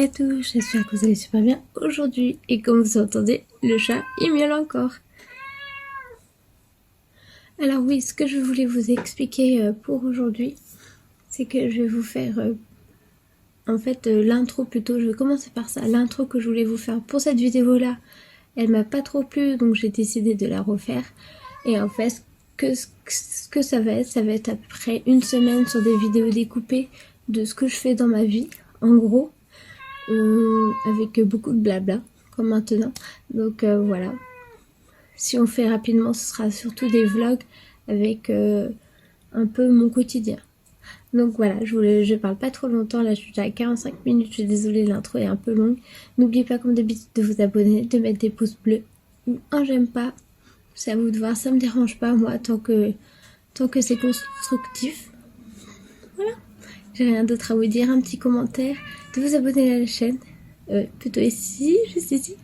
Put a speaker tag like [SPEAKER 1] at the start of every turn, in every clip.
[SPEAKER 1] à tous, j'espère que vous allez super bien aujourd'hui. Et comme vous entendez, le chat il miaule encore. Alors oui, ce que je voulais vous expliquer pour aujourd'hui, c'est que je vais vous faire l'intro plutôt. Je vais commencer par ça, l'intro que je voulais vous faire pour cette vidéo là. Elle m'a pas trop plu, donc j'ai décidé de la refaire. Et en fait, ce que ça va être à peu près une semaine sur des vidéos découpées de ce que je fais dans ma vie, en gros. Avec beaucoup de blabla comme maintenant, donc voilà, si on fait rapidement ce sera surtout des vlogs avec un peu mon quotidien. Donc voilà, je parle pas trop longtemps, là je suis déjà à 45 minutes, je suis désolée, l'intro est un peu longue. N'oubliez pas comme d'habitude de vous abonner, de mettre des pouces bleus ou un j'aime pas, c'est à vous de voir, ça me dérange pas moi tant que c'est constructif. Voilà, j'ai rien d'autre à vous dire, un petit commentaire, de vous abonner à la chaîne, plutôt ici, juste ici,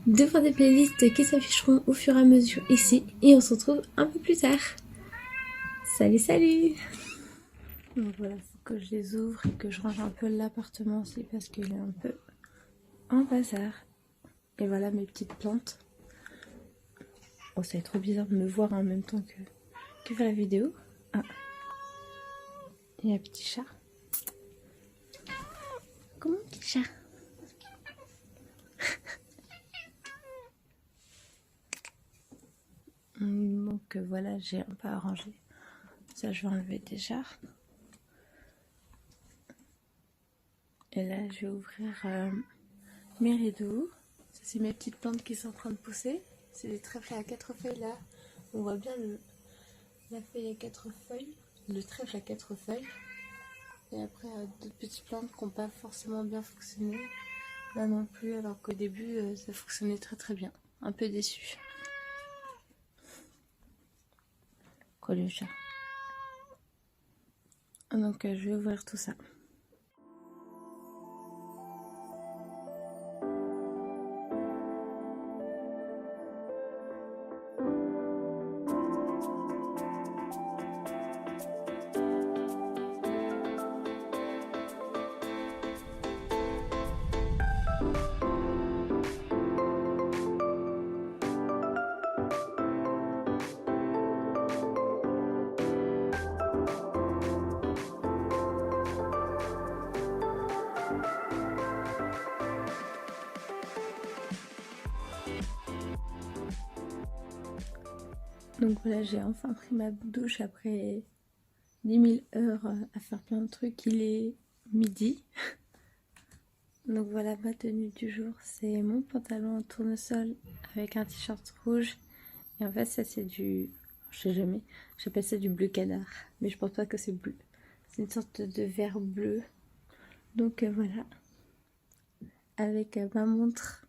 [SPEAKER 1] de faire des playlists qui s'afficheront au fur et à mesure ici, et on se retrouve un peu plus tard. Salut, salut! Donc voilà, faut que je les ouvre et que je range un peu l'appartement aussi parce qu'il est un peu en bazar. Et voilà mes petites plantes. Oh, ça va être trop bizarre de me voir en même temps que faire la vidéo. Ah, il y a un petit chat. Comment petit chat? Donc voilà, j'ai un peu arrangé. Ça, je vais enlever déjà. Et là, je vais ouvrir mes rideaux. Ça, c'est mes petites plantes qui sont en train de pousser. C'est des trèfles à 4 feuilles là. On voit bien la feuille à 4 feuilles, le trèfle à 4 feuilles. Et après, d'autres petites plantes qui n'ont pas forcément bien fonctionné. Là non plus, alors qu'au début, ça fonctionnait très très bien. Un peu déçu. Quoi le chat? Donc, je vais ouvrir tout ça. Donc voilà, j'ai enfin pris ma douche après 10 000 heures à faire plein de trucs. Il est midi. Donc voilà, ma tenue du jour, c'est mon pantalon en tournesol avec un t-shirt rouge. Et en fait, ça c'est du... je sais jamais, j'appelle ça du bleu canard. Mais je pense pas que c'est bleu. C'est une sorte de vert bleu. Donc voilà. Avec ma montre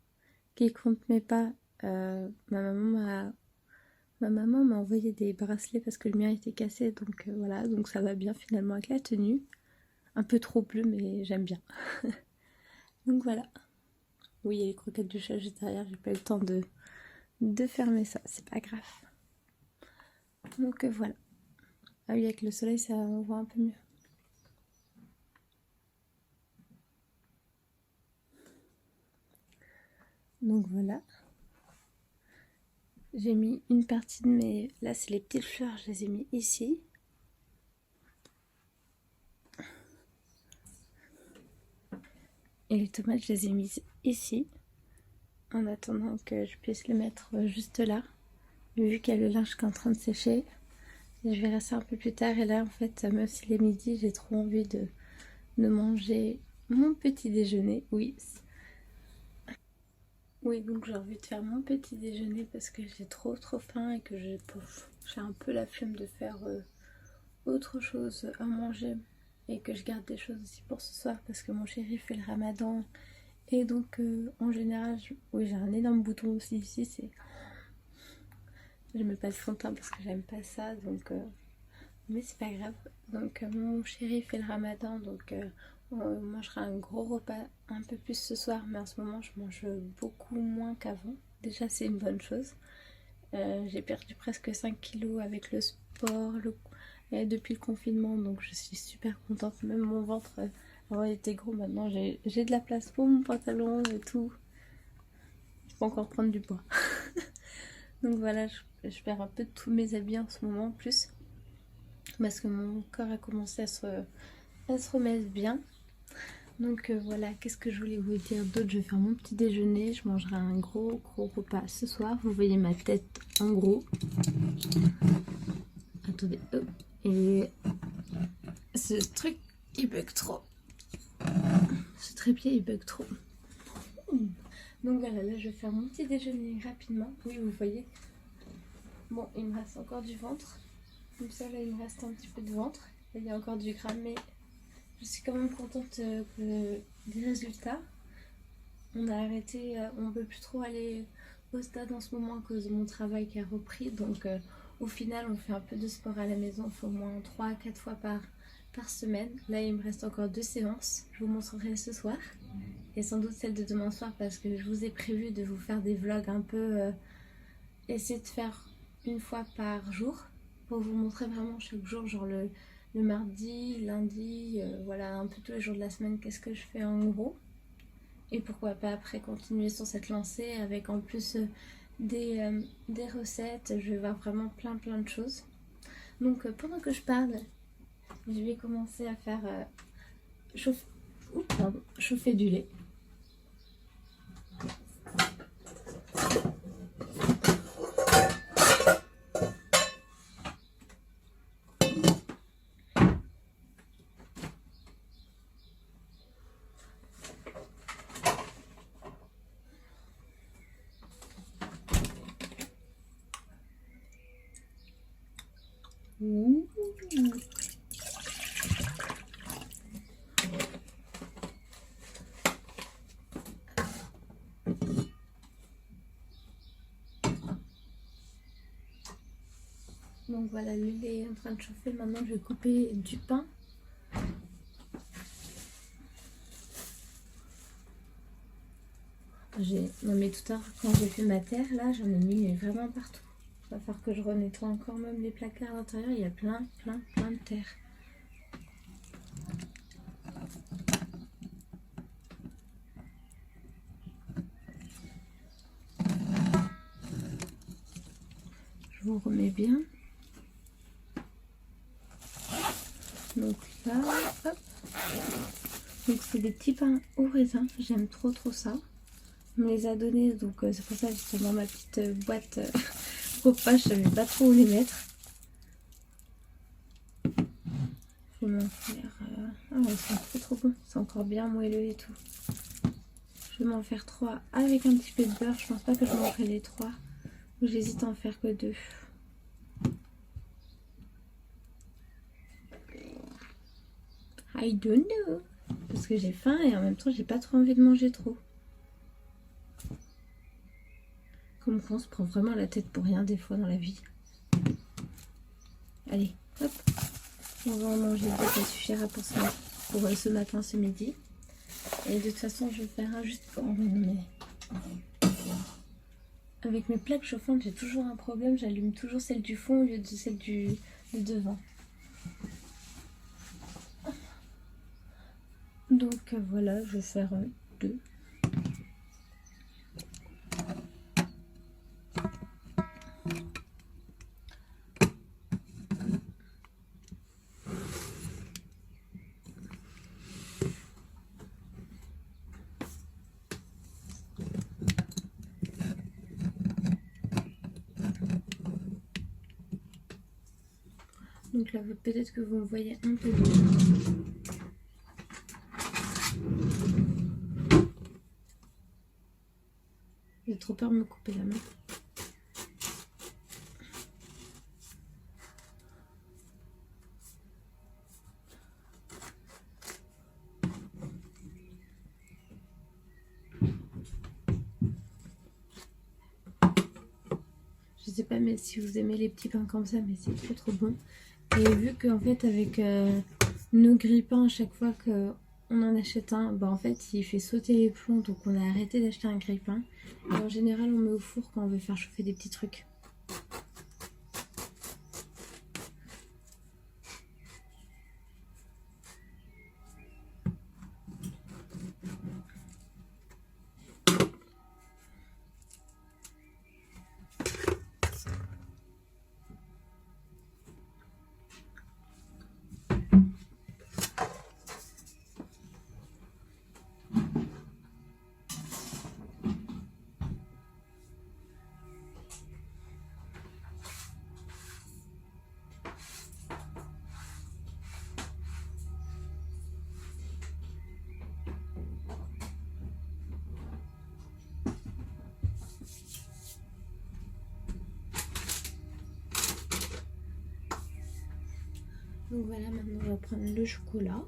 [SPEAKER 1] qui compte mes pas. Ma maman m'a envoyé des bracelets parce que le mien était cassé. Donc voilà, donc ça va bien finalement avec la tenue. Un peu trop bleu, mais j'aime bien. Donc voilà. Oui, il y a les croquettes du chat juste derrière, j'ai pas eu le temps de fermer ça, c'est pas grave. Donc voilà. Ah oui, avec le soleil, ça on voit un peu mieux. Donc voilà. J'ai mis une partie de mes... Là, c'est les petites fleurs, je les ai mis ici. Et les tomates, je les ai mises ici. En attendant que je puisse les mettre juste là. Vu qu'il y a le linge qui est en train de sécher. Et je verrai ça un peu plus tard. Et là, en fait, même s'il est midi, j'ai trop envie de manger mon petit déjeuner. Oui. Oui, donc j'ai envie de faire mon petit déjeuner parce que j'ai trop faim et que j'ai un peu la flemme de faire autre chose à manger. Et que je garde des choses aussi pour ce soir parce que mon chéri fait le ramadan. Et donc, en général, oui, j'ai un énorme bouton aussi ici. Je mets pas de fond de teint parce que j'aime pas ça. Donc, mais c'est pas grave. Donc, mon chéri fait le ramadan. Donc, on mangera un gros repas un peu plus ce soir. Mais en ce moment, je mange beaucoup moins qu'avant. Déjà, c'est une bonne chose. J'ai perdu presque 5 kilos avec le sport depuis le confinement. Donc, je suis super contente. Même mon ventre Avant il était gros, maintenant j'ai de la place pour mon pantalon et tout. Je peux encore prendre du poids. Donc voilà, je perds un peu de tous mes habits en ce moment en plus. Parce que mon corps a commencé à se remettre bien. Donc voilà, qu'est-ce que je voulais vous dire d'autre? Je vais faire mon petit déjeuner, je mangerai un gros repas ce soir. Vous voyez ma tête en gros. Attendez, hop. Et ce truc, il bug trop. Ce trépied, il bug trop. Donc voilà, là je vais faire mon petit déjeuner rapidement. Oui, vous voyez. Bon, il me reste encore du ventre. Comme ça, là, il me reste un petit peu de ventre. Il y a encore du gras, mais je suis quand même contente des résultats. On a arrêté, on ne peut plus trop aller au stade en ce moment à cause de mon travail qui a repris. Donc au final, on fait un peu de sport à la maison. On fait au moins 3 à 4 fois par semaine. Là, il me reste encore 2 séances. Je vous montrerai ce soir. Et sans doute celle de demain soir parce que je vous ai prévu de vous faire des vlogs un peu... essayer de faire une fois par jour pour vous montrer vraiment chaque jour, genre le mardi, lundi, voilà, un peu tous les jours de la semaine, qu'est-ce que je fais en gros. Et pourquoi pas après continuer sur cette lancée avec en plus des recettes. Je vais voir vraiment plein de choses. Donc pendant que je parle, je vais commencer à faire chauffer du lait. Mmh. Donc voilà, le lait est en train de chauffer. Maintenant, je vais couper du pain. Non mais tout à l'heure, quand j'ai fait ma terre, là, j'en ai mis mais vraiment partout. Il va falloir que je renettoie encore même les placards à l'intérieur. Il y a plein de terre. Je vous remets bien. Donc là, hop. Donc c'est des petits pains au raisin. J'aime trop ça. On me les a donnés, donc c'est pour ça que j'étais dans ma petite boîte repas. Je savais pas trop où les mettre. Je vais m'en faire... Ah ouais, ils sont trop bons. C'est encore bien moelleux et tout. Je vais m'en faire 3 avec un petit peu de beurre. Je pense pas que je mangerai les 3. J'hésite à en faire que 2. I don't know. Parce que j'ai faim et en même temps j'ai pas trop envie de manger trop. Comme on se prend vraiment la tête pour rien des fois dans la vie. Allez, hop. On va en manger 2, ça suffira pour ce matin, ce midi. Et de toute façon je vais faire un juste pour... Mais... Avec mes plaques chauffantes, j'ai toujours un problème. J'allume toujours celle du fond au lieu de celle du devant. Donc voilà, je vais faire 2. Donc là, peut-être que vous me voyez un peu d'eau. J'ai trop peur de me couper la main. Je sais pas mais si vous aimez les petits pains comme ça, mais c'est trop bon. Et vu qu'en fait avec nos grille-pains, à chaque fois qu'on en achète un, bah en fait il fait sauter les plombs, donc on a arrêté d'acheter un grille-pain. Et en général on met au four quand on veut faire chauffer des petits trucs. Donc voilà, maintenant on va prendre le chocolat.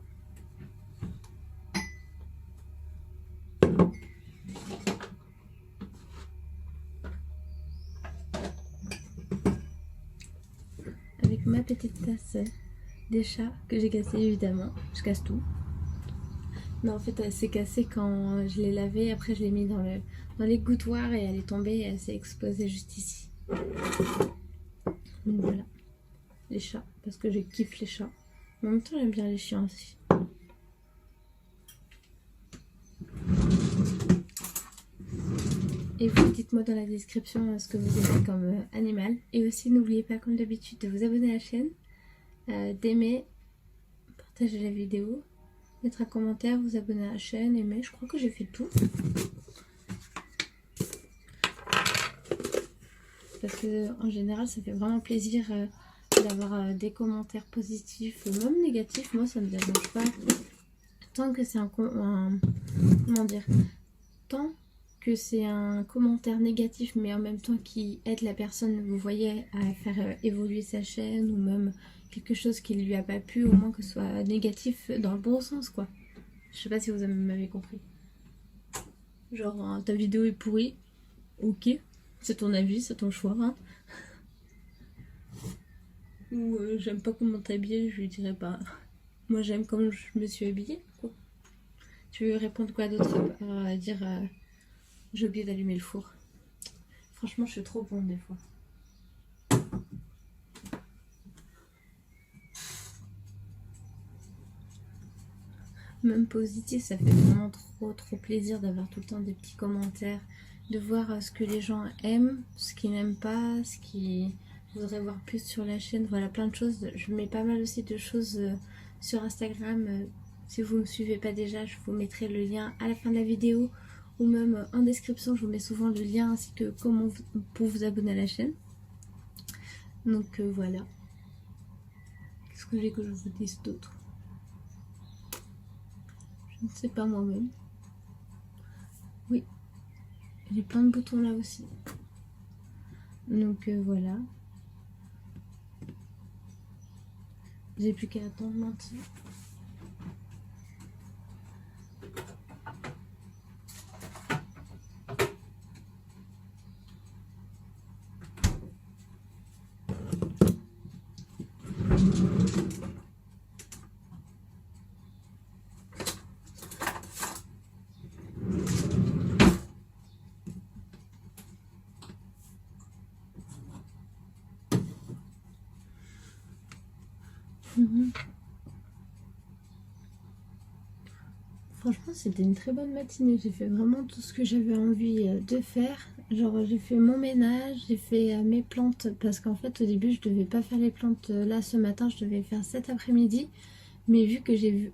[SPEAKER 1] Avec ma petite tasse des chats que j'ai cassée évidemment. Je casse tout. Non, en fait, elle s'est cassée quand je l'ai lavée. Après, je l'ai mis dans les gouttoirs et elle est tombée et elle s'est exposée juste ici. Donc voilà, les chats, parce que je kiffe les chats. Mais en même temps, j'aime bien les chiens aussi. Et vous dites-moi dans la description ce que vous aimez comme animal. Et aussi, n'oubliez pas, comme d'habitude, de vous abonner à la chaîne, d'aimer, partager la vidéo, mettre un commentaire, vous abonner à la chaîne, aimer. Je crois que j'ai fait tout. Parce que en général, ça fait vraiment plaisir d'avoir des commentaires positifs, même négatifs. Moi, ça me dérange pas. Tant que c'est comment dire, tant que c'est un commentaire négatif, mais en même temps qui aide la personne, vous voyez, à faire évoluer sa chaîne, ou même quelque chose qui lui a pas plu, au moins que ce soit négatif dans le bon sens, quoi. Je sais pas si vous m'avez compris. Genre, ta vidéo est pourrie, ok, c'est ton avis, c'est ton choix, hein. Ou j'aime pas comment t'es habillée, je lui dirais pas. Moi j'aime comme je me suis habillée, quoi. Tu veux répondre quoi d'autre à dire j'ai oublié d'allumer le four. Franchement, je suis trop bonne des fois. Même positif, ça fait vraiment trop plaisir d'avoir tout le temps des petits commentaires, de voir ce que les gens aiment, ce qu'ils n'aiment pas, ce qu'ils voudraient voir plus sur la chaîne. Voilà, plein de choses. Je mets pas mal aussi de choses sur Instagram. Si vous ne me suivez pas déjà, je vous mettrai le lien à la fin de la vidéo, ou même en description, je vous mets souvent le lien ainsi que comment pour vous abonner à la chaîne. Donc voilà. Qu'est-ce que j'ai que je vous dise d'autre? Je ne sais pas moi-même. Oui, j'ai plein de boutons là aussi. Donc voilà. J'ai plus qu'à attendre maintenant. Franchement, c'était une très bonne matinée. J'ai fait vraiment tout ce que j'avais envie de faire. Genre, j'ai fait mon ménage, j'ai fait mes plantes. Parce qu'en fait, au début, je devais pas faire les plantes là ce matin. Je devais faire cet après-midi. Mais vu que j'ai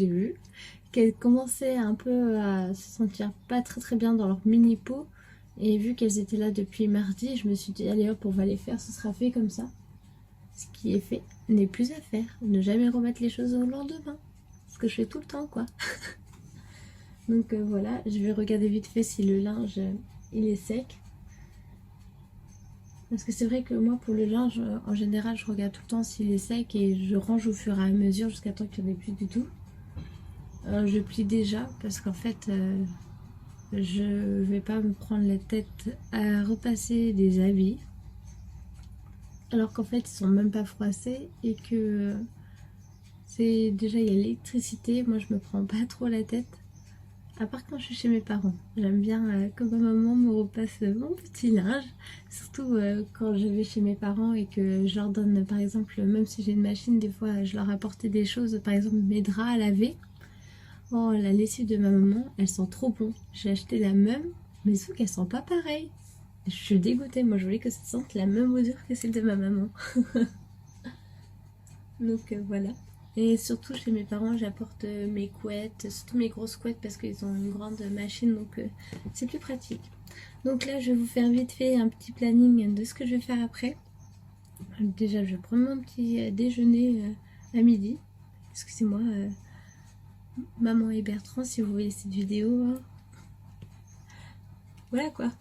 [SPEAKER 1] vu qu'elles commençaient un peu à se sentir pas très bien dans leur mini pot. Et vu qu'elles étaient là depuis mardi, je me suis dit, allez hop, on va les faire. Ce sera fait comme ça. Ce qui est fait n'est plus à faire. Ne jamais remettre les choses au lendemain. Ce que je fais tout le temps, quoi. Donc voilà, je vais regarder vite fait si le linge il est sec. Parce que c'est vrai que moi pour le linge, en général, je regarde tout le temps s'il est sec et je range au fur et à mesure jusqu'à temps qu'il n'y en ait plus du tout. Je plie déjà parce qu'en fait, je vais pas me prendre la tête à repasser des habits. Alors qu'en fait, ils sont même pas froissés et que c'est déjà il y a l'électricité. Moi, je me prends pas trop la tête. À part quand je suis chez mes parents. J'aime bien que ma maman me repasse mon petit linge. Surtout quand je vais chez mes parents et que je leur donne, par exemple, même si j'ai une machine, des fois je leur apportais des choses, par exemple mes draps à laver. Oh, la lessive de ma maman, elle sent trop bon. J'ai acheté la même, mais sauf qu'elle sent pas pareil. Je suis dégoûtée, moi je voulais que ça sente la même odeur que celle de ma maman. Donc voilà. Et surtout chez mes parents, j'apporte mes couettes, surtout mes grosses couettes parce qu'ils ont une grande machine, donc c'est plus pratique. Donc là, je vais vous faire vite fait un petit planning de ce que je vais faire après. Déjà, je prends mon petit déjeuner à midi. Excusez-moi, maman et Bertrand, si vous voyez cette vidéo. Hein. Voilà quoi.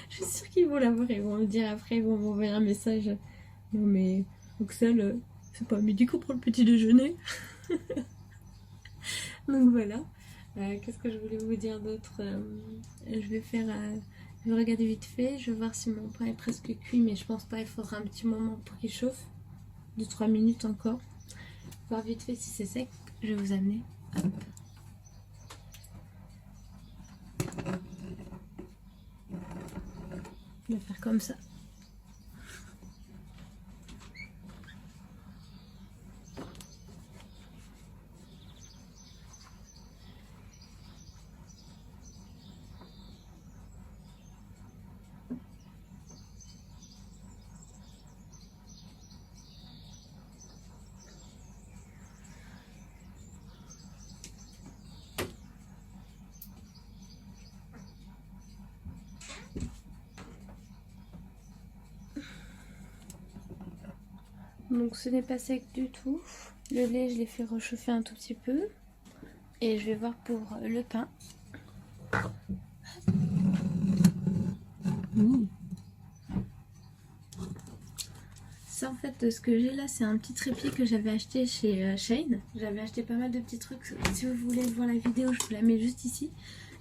[SPEAKER 1] Je suis sûre qu'ils vont la voir, ils vont me dire après, ils vont m'envoyer un message. Non mais Donc celle, c'est pas à midi qu'on prend le petit déjeuner. Donc voilà. Qu'est-ce que je voulais vous dire d'autre? Je vais faire... je vais regarder vite fait. Je vais voir si mon pain est presque cuit, mais je pense pas. Il faudra un petit moment pour qu'il chauffe. 2-3 minutes encore. Voir vite fait si c'est sec. Je vais vous amener. Hop. Je vais faire comme ça. Donc ce n'est pas sec du tout. Le lait, je l'ai fait réchauffer un tout petit peu. Et je vais voir pour le pain. Ça en fait, ce que j'ai là, c'est un petit trépied que j'avais acheté chez Shein. J'avais acheté pas mal de petits trucs. Si vous voulez voir la vidéo, je vous la mets juste ici.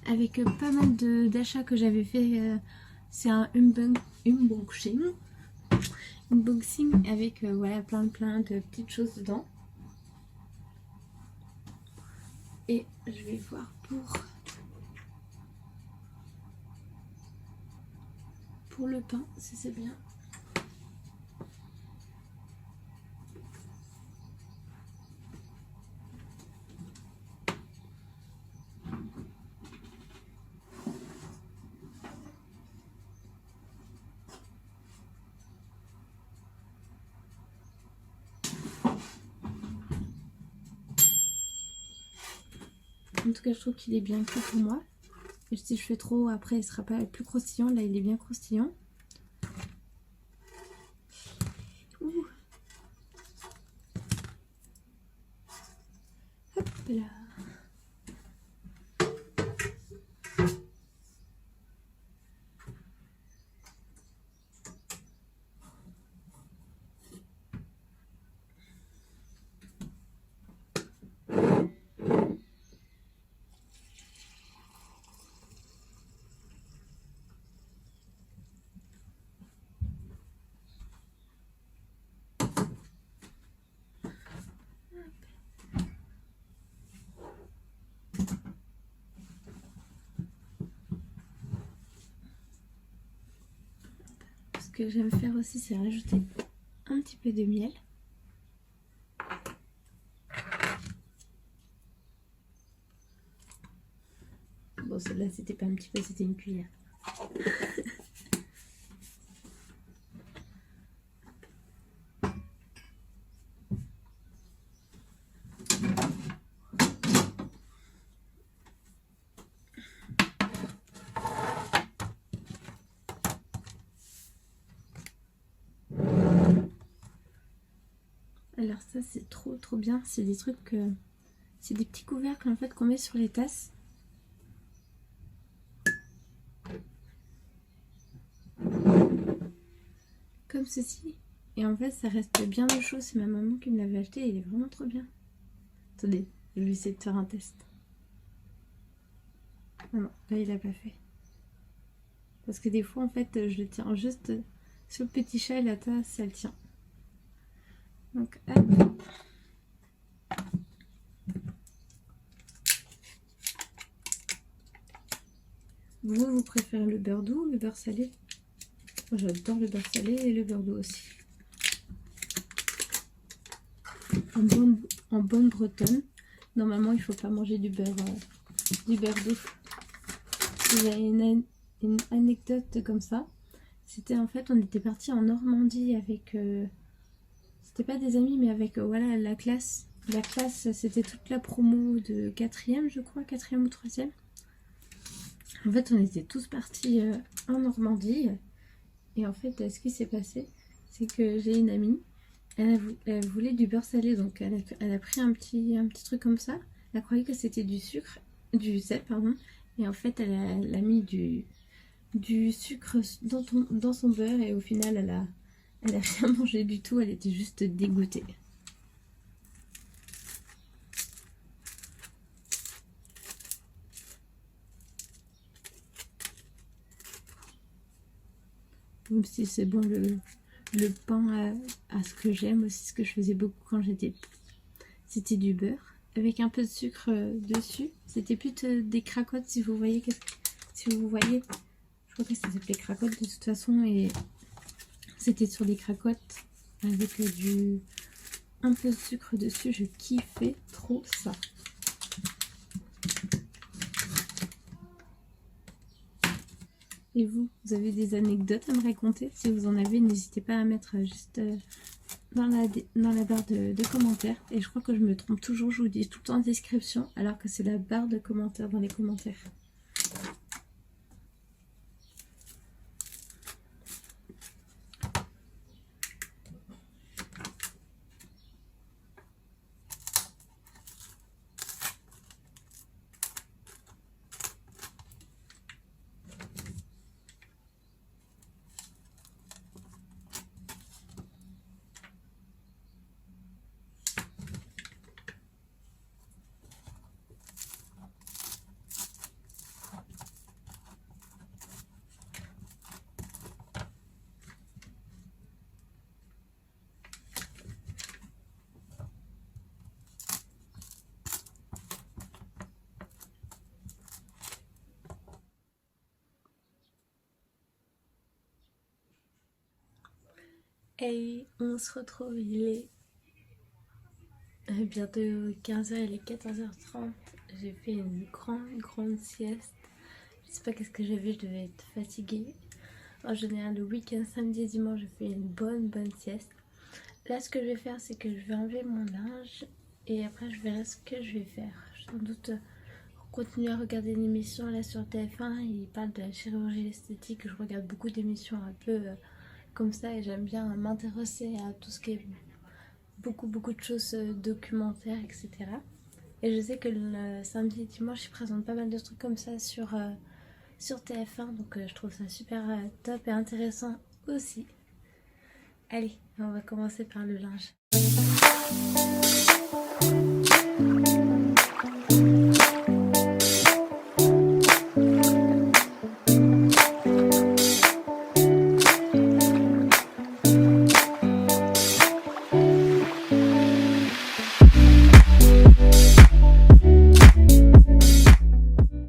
[SPEAKER 1] Avec pas mal d'achats que j'avais fait. C'est un unboxing. Unboxing avec voilà, plein de petites choses dedans. Et je vais voir pour le pain, si c'est bien. En tout cas, je trouve qu'il est bien cuit pour moi. Et si je fais trop, après, il sera pas plus croustillant. Là, il est bien croustillant. Ouh. Hop là. Ce que j'aime faire aussi, c'est rajouter un petit peu de miel. Bon, celle-là, c'était pas un petit peu, c'était une cuillère. Alors ça, c'est trop bien. C'est des trucs, c'est des petits couvercles en fait qu'on met sur les tasses. Comme ceci. Et en fait, ça reste bien au chaud. C'est ma maman qui me l'avait acheté. Il est vraiment trop bien. Attendez, je vais essayer de faire un test. Non, non, là, il a pas fait. Parce que des fois, en fait, je le tiens juste sur le petit chat et la tasse, elle tient. Donc, hop. Vous préférez le beurre doux ou le beurre salé? Moi, j'adore le beurre salé et le beurre doux aussi. En bonne bretonne, normalement, il ne faut pas manger du beurre doux. Il y a une anecdote comme ça. C'était en fait, on était parti en Normandie avec... c'était pas des amis, mais avec voilà, la classe. La classe, c'était toute la promo de 4e, je crois, 4e ou 3e. En fait, on était tous partis en Normandie. Et en fait, ce qui s'est passé, c'est que j'ai une amie, elle voulait du beurre salé. Donc, elle a pris un petit truc comme ça. Elle croyait que c'était du sel, pardon. Et en fait, elle a mis du sucre dans son beurre. Et au final, Elle a rien mangé du tout, elle était juste dégoûtée. Même si c'est bon, le pain à ce que j'aime aussi, ce que je faisais beaucoup quand j'étais petite, c'était du beurre avec un peu de sucre dessus. C'était plus des cracottes, si vous voyez. Si vous voyez, je crois que ça s'appelait cracottes de toute façon, et c'était sur des cracottes avec un peu de sucre dessus. Je kiffais trop ça. Et vous avez des anecdotes à me raconter? Si vous en avez, n'hésitez pas à mettre juste dans la barre de commentaires. Et je crois que je me trompe toujours, je vous dis tout le temps description, alors que c'est la barre de commentaires dans les commentaires. Et on se retrouve, il est bientôt 15h, il est 14h30. J'ai fait une grande sieste. Je sais pas qu'est-ce que j'avais, je devais être fatiguée. En général, le week-end, samedi et dimanche, je fais une bonne sieste. Là, ce que je vais faire, c'est que je vais enlever mon linge et après, je verrai ce que je vais faire. Sans doute continuer à regarder une émission là sur TF1. Ils parlent de la chirurgie esthétique. Je regarde beaucoup d'émissions un peu comme ça et j'aime bien m'intéresser à tout ce qui est beaucoup de choses documentaires, etc. Et je sais que le samedi et dimanche, ils présentent pas mal de trucs comme ça sur TF1, donc je trouve ça super top et intéressant aussi. Allez, on va commencer par le linge.